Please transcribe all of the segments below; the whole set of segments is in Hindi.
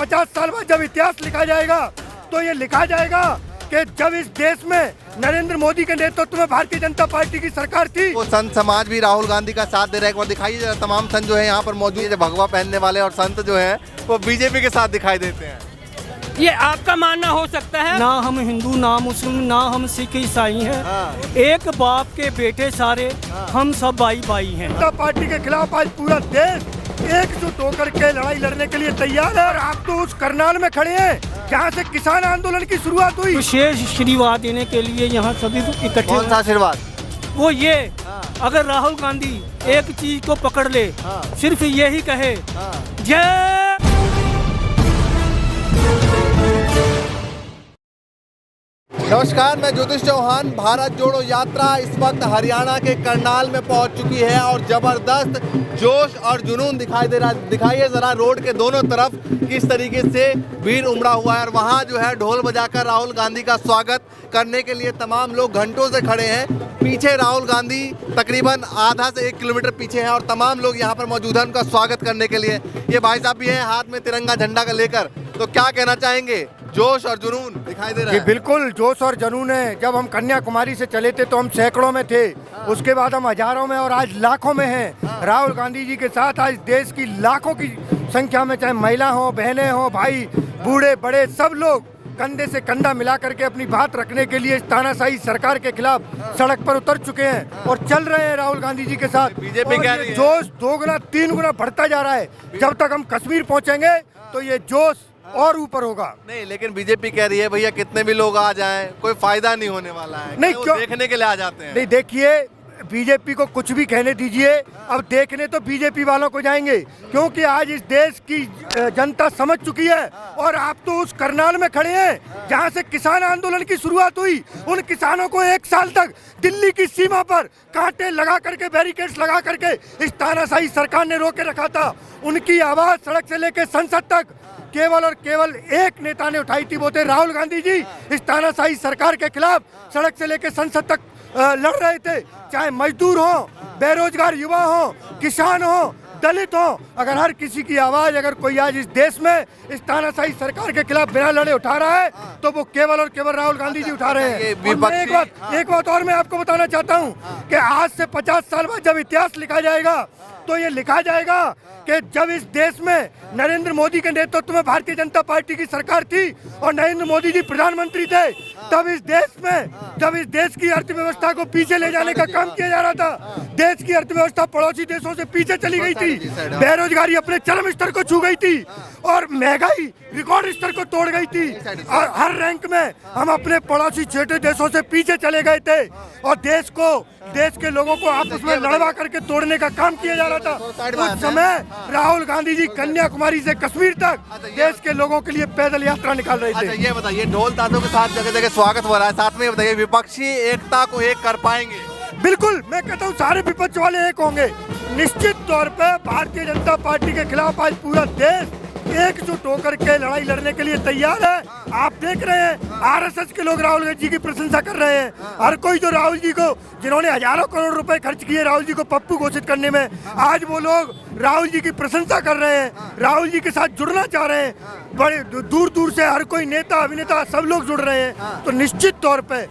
50 साल बाद जब इतिहास लिखा जाएगा तो ये लिखा जाएगा कि जब इस देश में नरेंद्र मोदी के नेतृत्व में भारतीय जनता पार्टी की सरकार थी। वो संत समाज भी राहुल गांधी का साथ दे रहा है। एक बार दिखाइए जरा, तमाम संत जो है यहाँ पर मौजूद है, भगवा पहनने वाले और संत जो है वो बीजेपी के साथ दिखाई देते हैं। ये आपका मानना हो सकता है? ना हम हिंदू, ना मुस्लिम, ना हम सिख ईसाई हैं। हाँ। एक बाप के बेटे सारे, हम सब भाई भाई हैं। जनता पार्टी के खिलाफ आज पूरा देश एकजुट होकर के लड़ाई लड़ने के लिए तैयार है। और आप तो उस करनाल में खड़े हैं जहाँ से किसान आंदोलन की शुरुआत हुई। विशेष आशीर्वाद देने के लिए यहाँ सभी इकट्ठे। कौन सा आशीर्वाद? वो ये, अगर राहुल गांधी एक चीज को पकड़ ले, सिर्फ यही कहे जय। नमस्कार, मैं ज्योतिष चौहान। भारत जोड़ो यात्रा इस वक्त हरियाणा के करनाल में पहुंच चुकी है और जबरदस्त जोश और जुनून दिखाई दे रहा है। दिखाइए जरा रोड के दोनों तरफ किस तरीके से भीड़ उमड़ा हुआ है और वहां जो है ढोल बजाकर राहुल गांधी का स्वागत करने के लिए तमाम लोग घंटों से खड़े हैं। पीछे राहुल गांधी तकरीबन आधा से 1 किलोमीटर पीछे हैं और तमाम लोग यहाँ पर मौजूद हैं उनका स्वागत करने के लिए। ये भाई साहब भी हैं हाथ में तिरंगा झंडा का लेकर, तो क्या कहना चाहेंगे? जोश और जुनून दिखाई दे रहा है। बिल्कुल जोश और जुनून है। जब हम कन्याकुमारी से चले थे तो हम सैकड़ों में थे, उसके बाद हम हजारों में और आज लाखों में हैं। राहुल गांधी जी के साथ आज देश की लाखों की संख्या में, चाहे महिला हो, बहनें हो, भाई, बूढ़े बड़े, सब लोग कंधे से कंधा मिला करके अपनी बात रखने के लिए इस तानाशाही सरकार के खिलाफ सड़क पर उतर चुके हैं और चल रहे हैं राहुल गांधी जी के साथ। बीजेपी कह रही है जोश 2 गुना 3 गुना बढ़ता जा रहा है। जब तक हम कश्मीर पहुंचेंगे तो ये जोश और ऊपर होगा। नहीं, लेकिन बीजेपी कह रही है भैया कितने भी लोग आ जाएं कोई फायदा नहीं होने वाला है। नहीं, वो क्यों? देखने के लिए आ जाते हैं। नहीं, देखिए बीजेपी को कुछ भी कहने दीजिए, अब देखने तो बीजेपी वालों को जाएंगे, क्योंकि आज इस देश की जनता समझ चुकी है। और आप तो उस करनाल में खड़े हैं जहां से किसान आंदोलन की शुरुआत हुई। उन किसानों को 1 साल तक दिल्ली की सीमा पर कांटे लगा करके, बैरिकेड्स लगा करके इस तानाशाही सरकार ने रोके रखा था। उनकी आवाज सड़क से लेकर संसद तक केवल और केवल एक नेता ने उठाई थी, वो थे राहुल गांधी जी। इस तानाशाही सरकार के खिलाफ सड़क से लेकर संसद तक लड़ रहे थे। चाहे मजदूर हो, बेरोजगार युवा हो, किसान हो, दलित हो, अगर हर किसी की आवाज, अगर कोई आज इस देश में इस तानाशाही सरकार के खिलाफ बिना लड़े उठा रहा है तो वो केवल और केवल राहुल गांधी जी उठा रहे हैं। और मैं एक बात और मैं आपको बताना चाहता हूँ कि आज से 50 साल बाद जब इतिहास लिखा जाएगा तो ये लिखा जाएगा कि जब इस देश में नरेंद्र मोदी के नेतृत्व में भारतीय जनता पार्टी की सरकार थी और नरेंद्र मोदी जी प्रधानमंत्री थे, तब इस देश में, जब इस देश की अर्थव्यवस्था को पीछे ले जाने का काम किया जा रहा था, देश की अर्थव्यवस्था पड़ोसी देशों से पीछे चली गई थी, बेरोजगारी अपने चरम स्तर को छू गई थी और महंगाई रिकॉर्ड स्तर को तोड़ गई थी और हर रैंक में हम अपने पड़ोसी छोटे देशों से पीछे चले गए थे और देश के लोगों को आपस में लड़वा करके तोड़ने का काम किया जा रहा था। उस समय राहुल गांधी जी कन्याकुमारी से कश्मीर तक देश के लोगों के लिए पैदल यात्रा निकाल रहे थे। ये बताइए, ढोल ताशों के साथ जगह जगह स्वागत हो रहा है, साथ में बताइए विपक्षी एकता को एक कर पाएंगे? बिल्कुल, मैं कहता हूँ सारे विपक्ष वाले एक होंगे। निश्चित तौर पे भारतीय जनता पार्टी के खिलाफ आज पूरा देश एकजुट होकर के लड़ाई लड़ने के लिए तैयार है। आप देख रहे हैं आरएसएस के लोग राहुल जी की प्रशंसा कर रहे हैं। हर कोई जो राहुल जी को, जिन्होंने हजारों करोड़ रुपए खर्च किए राहुल जी को पप्पू घोषित करने में, आज वो लोग राहुल जी की प्रशंसा कर रहे हैं, राहुल जी के साथ जुड़ना चाह रहे हैं। बड़े दूर दूर से हर कोई नेता, अभिनेता सब लोग जुड़ रहे हैं। तो निश्चित तौर पे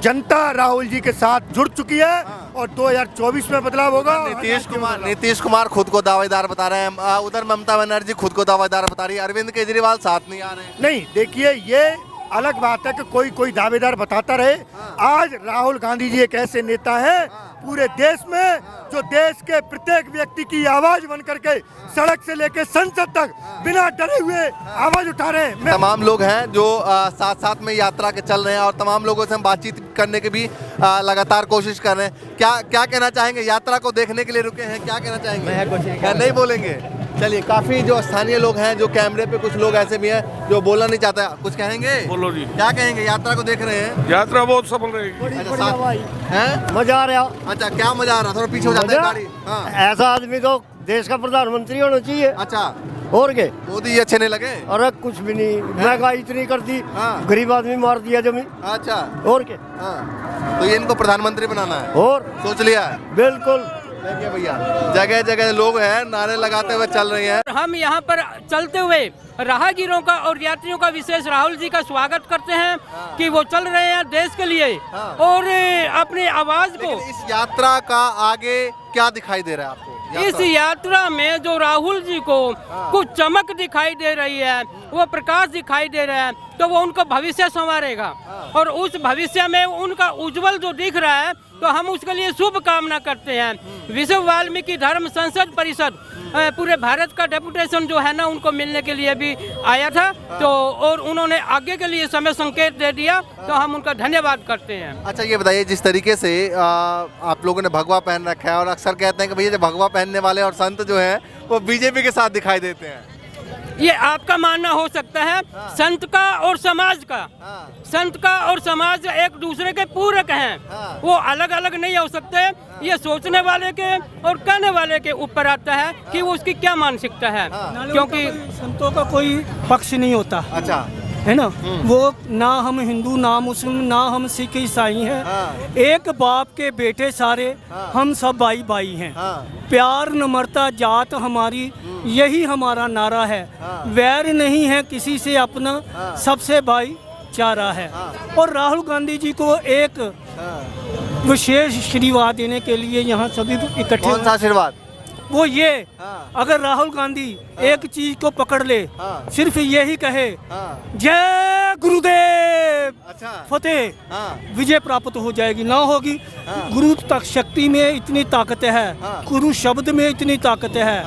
जनता राहुल जी के साथ जुड़ चुकी है और 2024 में बदलाव होगा। नीतीश कुमार खुद को दावेदार बता रहे हैं, उधर ममता बनर्जी खुद को दावेदार बता रही है, अरविंद केजरीवाल साथ नहीं आ रहे हैं। नहीं, देखिए ये अलग बात है कि कोई दावेदार बताता रहे। आज राहुल गांधी जी एक ऐसे नेता हैं पूरे देश में जो देश के प्रत्येक व्यक्ति की आवाज बन करके सड़क से लेकर संसद तक बिना डरे हुए आवाज उठा रहे हैं। तमाम लोग हैं जो साथ साथ में यात्रा के चल रहे हैं और तमाम लोगों से हम बातचीत करने की भी लगातार कोशिश कर रहे हैं। क्या कहना चाहेंगे? यात्रा को देखने के लिए रुके हैं, क्या कहना चाहेंगे? नहीं बोलेंगे? चलिए, काफी जो स्थानीय लोग हैं, जो कैमरे पे कुछ लोग ऐसे भी हैं जो बोलना नहीं चाहता, कुछ कहेंगे? बोलो जी। क्या कहेंगे? यात्रा को देख रहे हैं, यात्रा बहुत सफल रहेगी। मजा आ रहा। अच्छा, क्या मजा आ रहा? थोड़ा पीछे हो जाता है गाड़ी। हाँ। ऐसा आदमी तो देश का प्रधानमंत्री होना चाहिए। अच्छा, और क्या? मोदी जी अच्छे नहीं लगे? अरे कुछ भी नहीं, महंगाई इतनी कर दी, हाँ। गरीब आदमी मार दिया जमीन। अच्छा, और क्या? हाँ। तो ये इनको प्रधानमंत्री बनाना है और सोच लिया है? बिल्कुल। देखिए भैया, जगह जगह लोग हैं नारे लगाते हुए चल रहे हैं। हम यहाँ पर चलते हुए राहगीरों का और यात्रियों का विशेष राहुल जी का स्वागत करते हैं कि वो चल रहे हैं देश के लिए और अपनी आवाज को। लेकिन इस यात्रा का आगे क्या दिखाई दे रहा है आपको? इस यात्रा में जो राहुल जी को कुछ चमक दिखाई दे रही है, वो प्रकाश दिखाई दे रहा है, तो वो उनका भविष्य संवारेगा और उस भविष्य में उनका उज्जवल जो दिख रहा है तो हम उसके लिए शुभ कामना करते हैं। विश्व वाल्मीकि धर्म संसद परिषद पूरे भारत का डेपुटेशन जो है ना उनको मिलने के लिए भी आया था, तो और उन्होंने आगे के लिए समय संकेत दे दिया, तो हम उनका धन्यवाद करते हैं। अच्छा ये बताइए, जिस तरीके से आप लोगों ने भगवा पहन रखा है और अक्सर कहते हैं कि भैया जो भगवा पहनने वाले और संत जो हैं वो बीजेपी के साथ दिखाई देते हैं, ये आपका मानना हो सकता है। संत का और समाज का, संत का और समाज एक दूसरे के पूरक हैं, वो अलग अलग नहीं हो सकते। ये सोचने वाले के और कहने वाले के ऊपर आता है कि वो उसकी क्या मानसिकता है, क्योंकि संतों का कोई पक्ष नहीं होता। अच्छा है ना, वो ना हम हिंदू ना मुस्लिम ना हम सिख ईसाई हैं, एक बाप के बेटे सारे, हम सब भाई भाई हैं। प्यार नम्रता जात हमारी, यही हमारा नारा है। वैर नहीं है किसी से अपना, सबसे भाईचारा है। और राहुल गांधी जी को एक विशेष आशीर्वाद देने के लिए यहाँ सभी इकट्ठे। कौन सा आशीर्वाद? वो ये, अगर राहुल गांधी एक चीज को पकड़ ले, सिर्फ यही कहे जय गुरुदेव, अच्छा फतेह, विजय प्राप्त हो जाएगी। ना होगी, गुरु तक शक्ति में इतनी ताकत है, गुरु शब्द में इतनी ताकत है,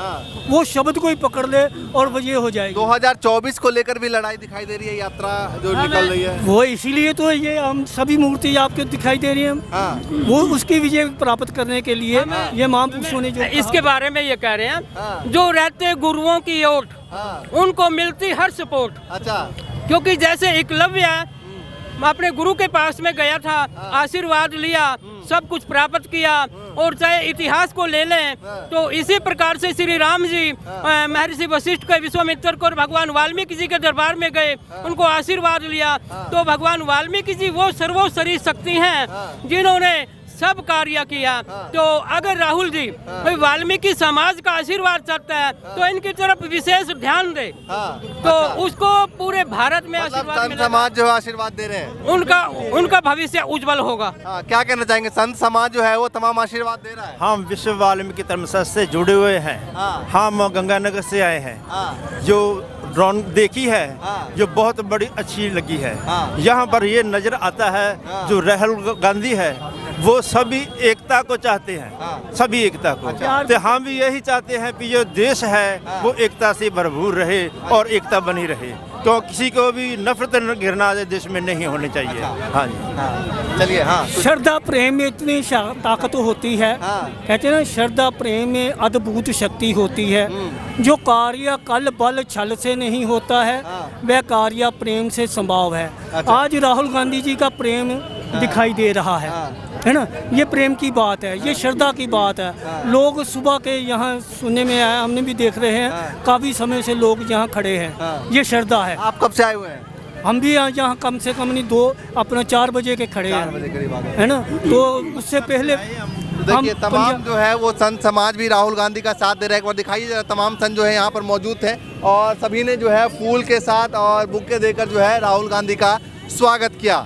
वो शब्द को ही पकड़ ले और विजय हो जाएगी। 2024 को लेकर भी लड़ाई दिखाई दे रही है, यात्रा जो निकल रही है वो इसीलिए तो ये हम सभी मूर्ति आपको दिखाई दे रही है, वो उसकी विजय प्राप्त करने के लिए ये महापुरुषों ने जो इसके बारे में ये कह रहे हैं, जो रहते गुरुओं की ओट उनको मिलती हर सपोर्ट। अच्छा, क्योंकि जैसे एकलव्य अपने गुरु के पास में गया था, आशीर्वाद लिया, सब कुछ प्राप्त किया, और चाहे इतिहास को ले लें तो इसी प्रकार से श्री राम जी महर्षि वशिष्ठ के विश्वामित्र को भगवान वाल्मीकि जी के दरबार में गए, उनको आशीर्वाद लिया, तो भगवान वाल्मीकि जी वो सर्वोपरि शक्ति हैं जिन्होंने सब कार्य किया। तो अगर राहुल जी वाल्मीकि समाज का आशीर्वाद चाहता है तो इनकी तरफ विशेष ध्यान दे, तो उसको पूरे भारत में आशीर्वाद मिलेगा। समाज जो है आशीर्वाद दे रहे हैं, उनका भविष्य उज्जवल होगा। क्या कहना चाहेंगे? संत समाज जो है वो तमाम आशीर्वाद दे रहा है। हम विश्व वाल्मीकि धर्म संसद से जुड़े हुए हैं। हम गंगानगर से आए हैं, जो ड्रोन देखी है जो बहुत बड़ी अच्छी लगी है। यहाँ पर ये नजर आता है जो राहुल गांधी है वो सभी एकता को चाहते हैं, सभी एकता को। तो हम भी यही चाहते हैं कि जो देश है वो एकता से भरपूर रहे और एकता बनी रहे, तो किसी को भी नफरत गिरना देश में नहीं होनी चाहिए। हाँ जी, चलिए। हाँ, श्रद्धा प्रेम में इतनी ताकत होती है, कहते हैं ना, श्रद्धा प्रेम में अद्भुत शक्ति होती है। जो कार्य कल बल छल से नहीं होता है वह कार्य प्रेम से संभव है। आज राहुल गांधी जी का प्रेम दिखाई दे रहा है ना, ये प्रेम की बात है, ये श्रद्धा की बात है। लोग सुबह के यहाँ सुनने में आया, हमने भी देख रहे हैं, काफ़ी समय से लोग यहाँ खड़े हैं, ये श्रद्धा है। आप कब से आए हुए हैं? हम भी यहाँ कम से कम नहीं 4 बजे के खड़े हैं, है ना, तो उससे पहले देखिए तमाम जो है वो संत समाज भी राहुल गांधी का साथ दे रहा है। एक बार दिखाइए जरा, तमाम संत जो है यहाँ पर मौजूद थे और सभी ने जो है फूल के साथ और बुके देकर जो है राहुल गांधी का स्वागत किया।